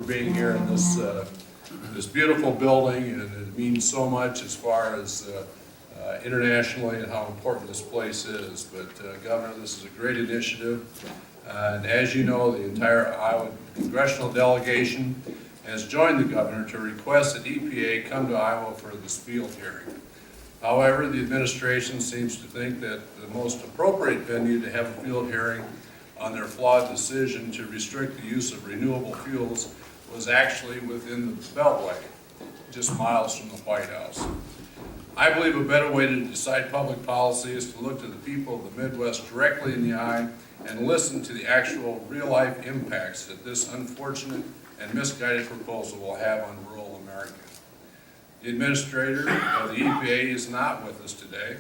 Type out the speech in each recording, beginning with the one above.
Being here in this beautiful building, and it means so much as far as internationally and how important this place is. But Governor, this is a great initiative, and as you know, the entire Iowa congressional delegation has joined the governor to request that EPA come to Iowa for this field hearing. However, the administration seems to think that the most appropriate venue to have a field hearing on their flawed decision to restrict the use of renewable fuels was actually within the Beltway, just miles from the White House. I believe a better way to decide public policy is to look to the people of the Midwest directly in the eye and listen to the actual real-life impacts that this unfortunate and misguided proposal will have on rural America. The administrator of the EPA is not with us today,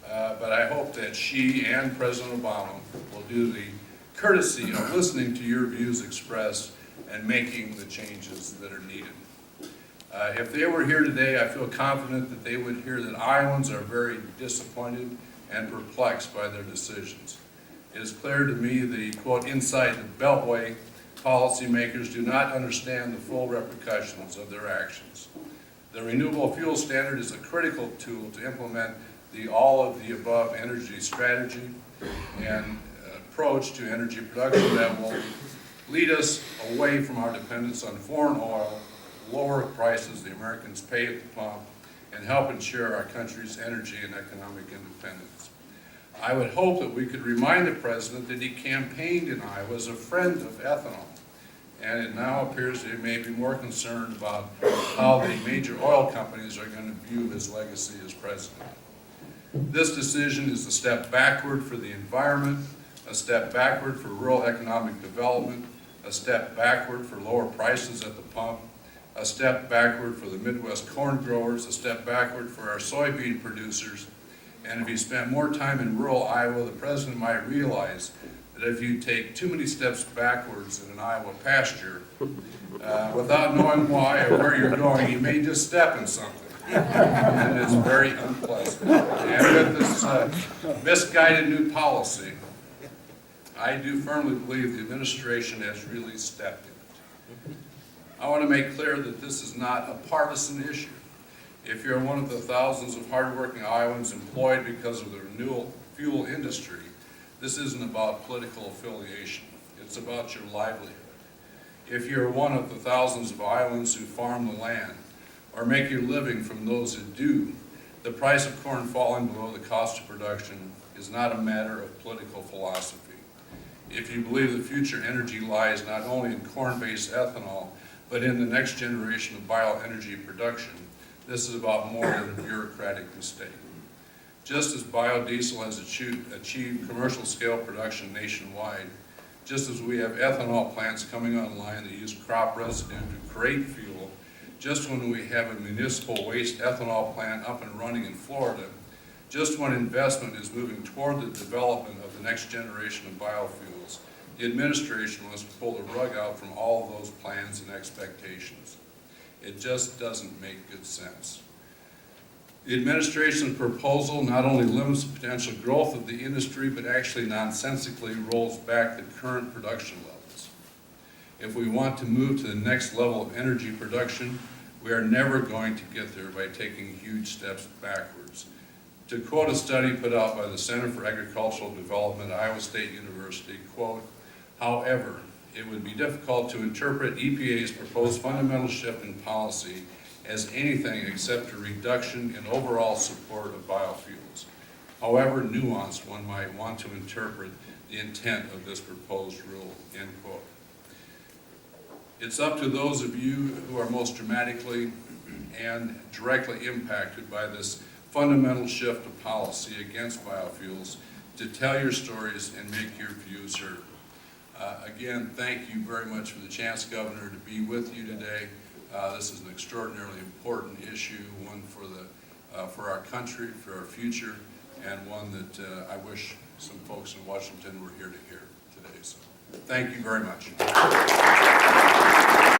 but I hope that she and President Obama will do the courtesy of listening to your views expressed and making the changes that are needed. If they were here today, I feel confident that they would hear that Iowans are very disappointed and perplexed by their decisions. It is clear to me the, quote, inside the Beltway policymakers do not understand the full repercussions of their actions. The renewable fuel standard is a critical tool to implement the all-of-the-above energy strategy and approach to energy production that will lead us away from our dependence on foreign oil, lower prices the Americans pay at the pump, and help ensure our country's energy and economic independence. I would hope that we could remind the President that he campaigned in Iowa as a friend of ethanol, and it now appears that he may be more concerned about how the major oil companies are going to view his legacy as president. This decision is a step backward for the environment, a step backward for rural economic development, a step backward for lower prices at the pump, a step backward for the Midwest corn growers, a step backward for our soybean producers. And if you spent more time in rural Iowa, the President might realize that if you take too many steps backwards in an Iowa pasture, without knowing why or where you're going, you may just step in something. And it's very unpleasant. And with this misguided new policy, I do firmly believe the administration has really stepped in it. I want to make clear that this is not a partisan issue. If you're one of the thousands of hardworking Iowans employed because of the renewable fuel industry, this isn't about political affiliation. It's about your livelihood. If you're one of the thousands of Iowans who farm the land or make your living from those who do, the price of corn falling below the cost of production is not a matter of political philosophy. If you believe the future energy lies not only in corn-based ethanol, but in the next generation of bioenergy production, this is about more than a bureaucratic mistake. Just as biodiesel has achieved commercial scale production nationwide, just as we have ethanol plants coming online that use crop residue to create fuel, just when we have a municipal waste ethanol plant up and running in Florida, just when investment is moving toward the development of the next generation of biofuels, the administration wants to pull the rug out from all of those plans and expectations. It just doesn't make good sense. The administration's proposal not only limits the potential growth of the industry, but actually nonsensically rolls back the current production levels. If we want to move to the next level of energy production, we are never going to get there by taking huge steps backwards. To quote a study put out by the Center for Agricultural Development at Iowa State University, quote, however, it would be difficult to interpret EPA's proposed fundamental shift in policy as anything except a reduction in overall support of biofuels. However nuanced one might want to interpret the intent of this proposed rule, end quote. It's up to those of you who are most dramatically and directly impacted by this fundamental shift of policy against biofuels to tell your stories and make your views heard. Again, thank you very much for the chance, Governor, to be with you today. This is an extraordinarily important issue, one for our country, for our future, and one that I wish some folks in Washington were here to hear today. So, thank you very much.